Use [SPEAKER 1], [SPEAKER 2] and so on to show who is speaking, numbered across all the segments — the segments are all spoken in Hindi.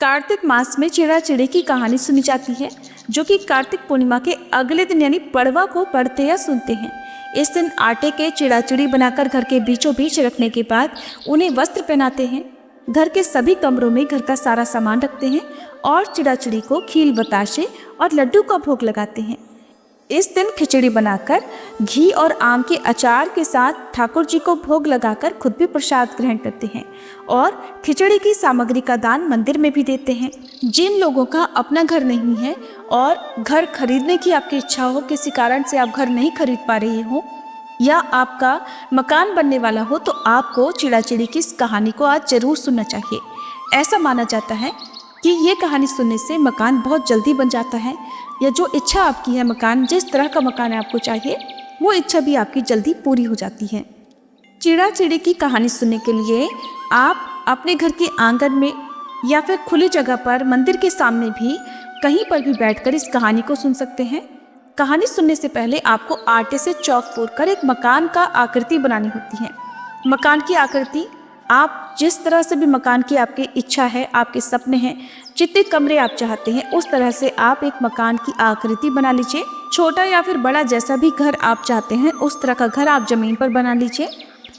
[SPEAKER 1] कार्तिक मास में चिड़ा चिड़ी की कहानी सुनी जाती है, जो कि कार्तिक पूर्णिमा के अगले दिन यानी पड़वा को पढ़ते या सुनते हैं। इस दिन आटे के चिड़ा चिड़ी बनाकर घर के बीचों बीच रखने के बाद उन्हें वस्त्र पहनाते हैं। घर के सभी कमरों में घर का सारा सामान रखते हैं और चिड़ा चिड़ी को खील बताशे और लड्डू का भोग लगाते हैं। इस दिन खिचड़ी बनाकर घी और आम के अचार के साथ ठाकुर जी को भोग लगाकर खुद भी प्रसाद ग्रहण करते हैं और खिचड़ी की सामग्री का दान मंदिर में भी देते हैं। जिन लोगों का अपना घर नहीं है और घर खरीदने की आपकी इच्छा हो, किसी कारण से आप घर नहीं खरीद पा रहे हो या आपका मकान बनने वाला हो, तो आपको चिड़ा चिड़ी की इस कहानी को आज जरूर सुनना चाहिए। ऐसा माना जाता है कि ये कहानी सुनने से मकान बहुत जल्दी बन जाता है, या जो इच्छा आपकी है, मकान जिस तरह का मकान है आपको चाहिए, वो इच्छा भी आपकी जल्दी पूरी हो जाती है। चिड़ा चिड़ी की कहानी सुनने के लिए आप अपने घर के आंगन में या फिर खुली जगह पर, मंदिर के सामने भी, कहीं पर भी बैठकर इस कहानी को सुन सकते हैं। कहानी सुनने से पहले आपको आटे से चौक पूरकर एक मकान का आकृति बनानी होती है। मकान की आकृति आप जिस तरह से भी मकान की आपकी इच्छा है, आपके सपने हैं, जितने कमरे आप चाहते हैं, उस तरह से आप एक मकान की आकृति बना लीजिए। छोटा या फिर बड़ा जैसा भी घर आप चाहते हैं, उस तरह का घर आप जमीन पर बना लीजिए।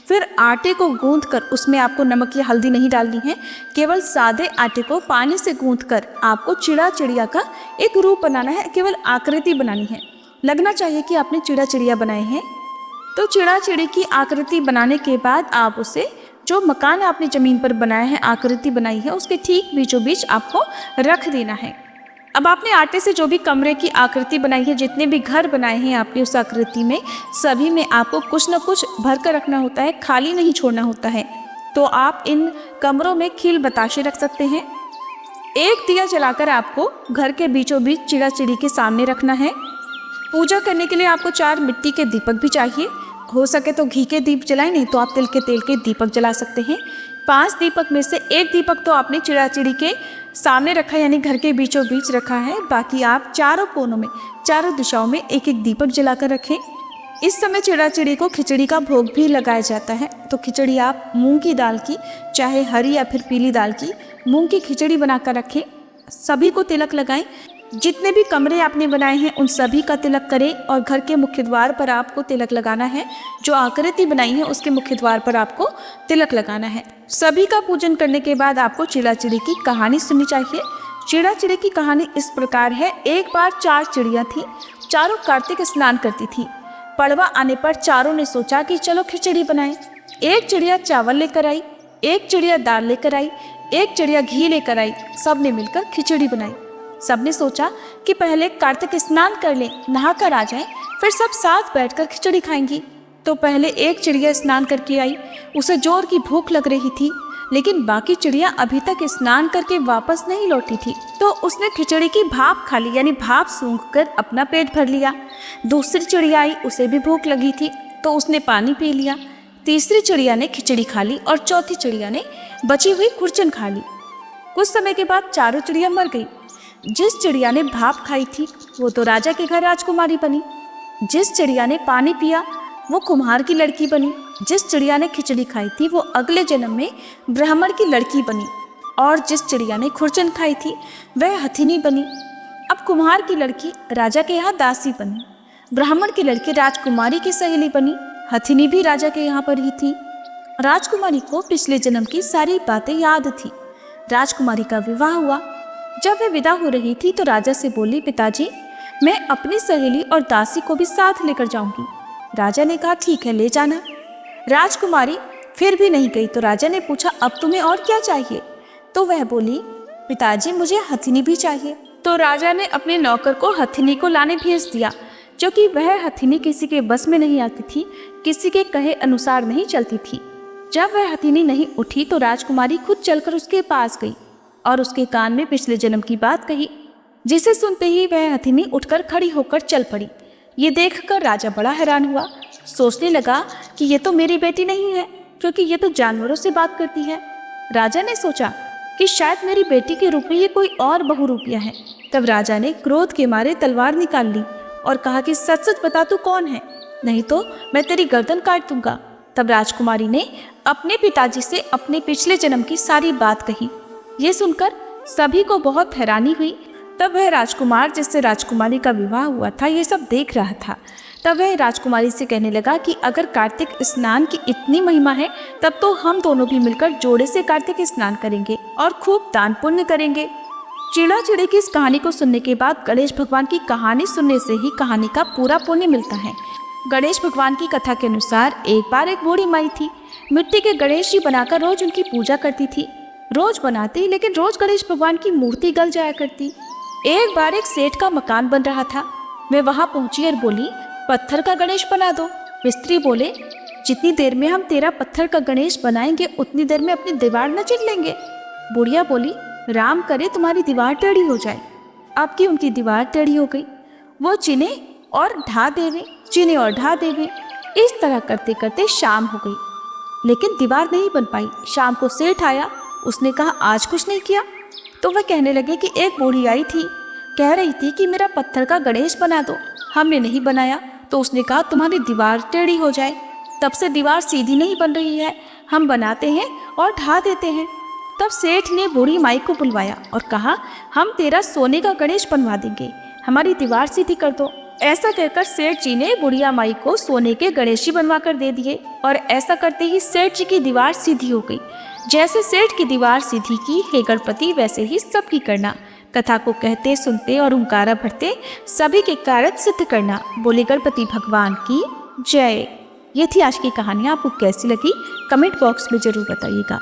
[SPEAKER 1] फिर आटे को गूंथकर, उसमें आपको नमक या हल्दी नहीं डालनी है, केवल सादे आटे को पानी से गूंथकर आपको चिड़ा चिड़िया का एक रूप बनाना है, केवल आकृति बनानी है। लगना चाहिए कि आपने चिड़ा चिड़िया बनाए हैं। तो चिड़ा चिड़ी की आकृति बनाने के बाद आप उसे, जो मकान आपने ज़मीन पर बनाया है, आकृति बनाई है, उसके ठीक बीचों बीच आपको रख देना है। अब आपने आटे से जो भी कमरे की आकृति बनाई है, जितने भी घर बनाए हैं आपने उस आकृति में, सभी में आपको कुछ न कुछ भर कर रखना होता है, खाली नहीं छोड़ना होता है। तो आप इन कमरों में खील बताशे रख सकते हैं। एक दिया जलाकर आपको घर के बीचों बीच चिड़ा चिड़ी के सामने रखना है। पूजा करने के लिए आपको 4 मिट्टी के दीपक भी चाहिए। हो सके तो घी के दीप जलाएं, नहीं तो आप तिल के तेल के दीपक जला सकते हैं। 5 दीपक में से एक दीपक तो आपने चिड़ा चिड़ी के सामने रखा है, यानी घर के बीचों बीच रखा है। बाकी आप चारों कोनों में, चारों दिशाओं में एक एक दीपक जलाकर रखें। इस समय चिड़ा चिड़ी को खिचड़ी का भोग भी लगाया जाता है। तो खिचड़ी आप मूंग की दाल की, चाहे हरी या फिर पीली दाल की, मूंग की खिचड़ी बनाकर रखें। सभी को तिलक लगाएं। जितने भी कमरे आपने बनाए हैं उन सभी का तिलक करें और घर के मुख्य द्वार पर आपको तिलक लगाना है। जो आकृति बनाई है उसके मुख्य द्वार पर आपको तिलक लगाना है। सभी का पूजन करने के बाद आपको चिड़ा चिड़ी की कहानी सुननी चाहिए। चिड़ा चिड़ी की कहानी इस प्रकार है। एक बार 4 चिड़िया थी, चारों कार्तिक स्नान करती थी। पड़वा आने पर चारों ने सोचा कि चलो खिचड़ी बनाएं। एक चिड़िया चावल लेकर आई, एक चिड़िया दाल लेकर आई, एक चिड़िया घी लेकर आई। सब ने मिलकर खिचड़ी बनाई। सबने सोचा कि पहले कार्तिक स्नान कर लें, नहा कर आ जाएं, फिर सब साथ बैठकर खिचड़ी खाएंगी। तो पहले एक चिड़िया स्नान करके आई। उसे जोर की भूख लग रही थी, लेकिन बाकी चिड़िया अभी तक स्नान करके वापस नहीं लौटी थी। तो उसने खिचड़ी की भाप खा ली, यानी भाप सूंघ कर अपना पेट भर लिया। दूसरी चिड़िया आई, उसे भी भूख लगी थी, तो उसने पानी पी लिया। तीसरी चिड़िया ने खिचड़ी खा ली और चौथी चिड़िया ने बची हुई खुरचन खा ली। कुछ समय के बाद चारों चिड़िया मर गई। जिस चिड़िया ने भाप खाई थी वो तो राजा के घर राजकुमारी बनी। जिस चिड़िया ने पानी पिया वो कुम्हार की लड़की बनी। जिस चिड़िया ने खिचड़ी खाई थी वो अगले जन्म में ब्राह्मण की लड़की बनी। और जिस चिड़िया ने खुरचन खाई थी वह हथिनी बनी। अब कुम्हार की लड़की राजा के यहाँ दासी बनी, ब्राह्मण की लड़की राजकुमारी की सहेली बनी, हथिनी भी राजा के यहाँ पर ही थी। राजकुमारी को पिछले जन्म की सारी बातें याद थी। राजकुमारी का विवाह हुआ। जब वे विदा हो रही थी तो राजा से बोली, पिताजी मैं अपनी सहेली और दासी को भी साथ लेकर जाऊंगी। राजा ने कहा ठीक है, ले जाना। राजकुमारी फिर भी नहीं गई तो राजा ने पूछा, अब तुम्हें और क्या चाहिए? तो वह बोली, पिताजी मुझे हथिनी भी चाहिए। तो राजा ने अपने नौकर को हथिनी को लाने भेज दिया, जो कि वह हथिनी किसी के बस में नहीं आती थी, किसी के कहे अनुसार नहीं चलती थी। जब वह हथिनी नहीं उठी तो राजकुमारी खुद चलकर उसके पास गई और उसके कान में पिछले जन्म की बात कही, जिसे सुनते ही वह हथिनी उठकर खड़ी होकर चल पड़ी। ये देखकर राजा बड़ा हैरान हुआ। सोचने लगा कि ये तो मेरी बेटी नहीं है, क्योंकि ये तो जानवरों से बात करती है। राजा ने सोचा कि शायद मेरी बेटी के रूप में ये कोई और बहुरूपिया है। तब राजा ने क्रोध के मारे तलवार निकाल ली और कहा कि सच सच बता तू कौन है, नहीं तो मैं तेरी गर्दन काट दूंगा। तब राजकुमारी ने अपने पिताजी से अपने पिछले जन्म की सारी बात कही। ये सुनकर सभी को बहुत हैरानी हुई। तब वह राजकुमार जिससे राजकुमारी का विवाह हुआ था ये सब देख रहा था। तब वह राजकुमारी से कहने लगा कि अगर कार्तिक स्नान की इतनी महिमा है तब तो हम दोनों भी मिलकर जोड़े से कार्तिक स्नान करेंगे और खूब दान पुण्य करेंगे। चिड़ा चिड़ी की इस कहानी को सुनने के बाद गणेश भगवान की कहानी सुनने से ही कहानी का पूरा पुण्य मिलता है। गणेश भगवान की कथा के अनुसार एक बार एक बूढ़ी माई थी। मिट्टी के गणेश जी बनाकर रोज उनकी पूजा करती थी। रोज बनाती लेकिन रोज गणेश भगवान की मूर्ति गल जाया करती। एक बार एक सेठ का मकान बन रहा था। वे वहां पहुंची और बोली, पत्थर का गणेश बना दो। मिस्त्री बोले, जितनी देर में हम तेरा पत्थर का गणेश बनाएंगे उतनी देर में अपनी दीवार न चिन लेंगे। बुढ़िया बोली, राम करे तुम्हारी दीवार टेढ़ी हो जाए। अब की उनकी दीवार टेढ़ी हो गई। वो चिने और ढा देवे, चिने और ढा देवे। इस तरह करते करते शाम हो गई लेकिन दीवार नहीं बन पाई। शाम को सेठ आया। उसने कहा, आज कुछ नहीं किया? तो वह कहने लगे कि एक बूढ़ी आई थी, कह रही थी कि मेरा पत्थर का गणेश बना दो। हमने नहीं बनाया तो उसने कहा तुम्हारी दीवार टेढ़ी हो जाए। तब से दीवार सीधी नहीं बन रही है। हम बनाते हैं और ढा देते हैं। तब सेठ ने बूढ़ी माई को बुलवाया और कहा, हम तेरा सोने का गणेश बनवा देंगे, हमारी दीवार सीधी कर दो। ऐसा कहकर सेठ जी ने बुढ़िया माई को सोने के गणेश जी बनवा कर दे दिए और ऐसा करते ही सेठ जी की दीवार सीधी हो गई। जैसे सेठ की दीवार सीधी की हे गणपति वैसे ही सबकी करना। कथा को कहते सुनते और हुंकारा भरते सभी के कार्य सिद्ध करना। बोले गणपति भगवान की जय। ये थी आज की कहानी। आपको कैसी लगी कमेंट बॉक्स में जरूर बताइएगा।